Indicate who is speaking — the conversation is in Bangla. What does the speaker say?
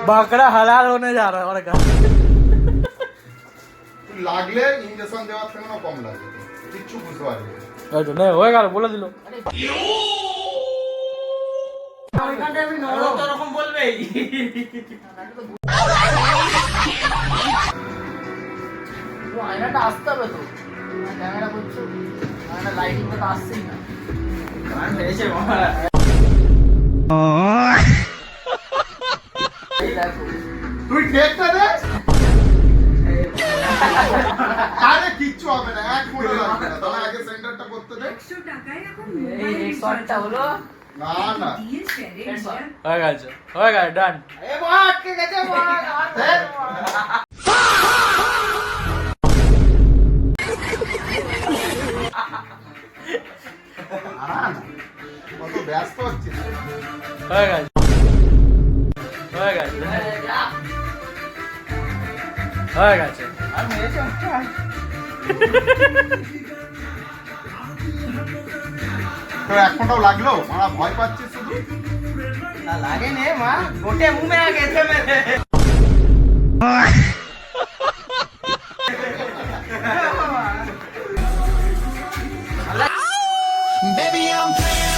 Speaker 1: बकरा हलाल होने जा रहा है और
Speaker 2: লাগলে ইনজেকশন দেওয়ার থেকে না কম লাগে কিচ্ছু বুঝতে পারবে
Speaker 1: আচ্ছা না হয়ে গেল বলে দিল
Speaker 3: ওরকম বলবেই আয়নাটা আসতে হবে তো ক্যামেরা করছো আয়না লাইটিং তো আসছেই না গান হয়েছে বাবা
Speaker 2: তুই দেখতে দে আরে কিচ্ছু হবে না এক ফোঁটা লাগবে না তাহলে আগে সেন্টারটা করতে দে
Speaker 4: 100 টাকায় এখন
Speaker 3: এই শটটা হলো
Speaker 2: না না
Speaker 4: দিয়ে শেয়ারে
Speaker 1: হয়ে গেছে ডান
Speaker 3: এ বাবা আটকে গেছে বাবা
Speaker 2: কত ব্যস্ত হচ্ছিস
Speaker 1: হয়ে গেছে হয়ে গেছে
Speaker 3: আর মেরেছে
Speaker 2: তো এক ফোঁটাও লাগলো মারা ভয় পাচ্ছিস শুধু
Speaker 3: না লাগে নে মা গোটে মুখ মে গেছে মেরে
Speaker 5: Baby, I'm playing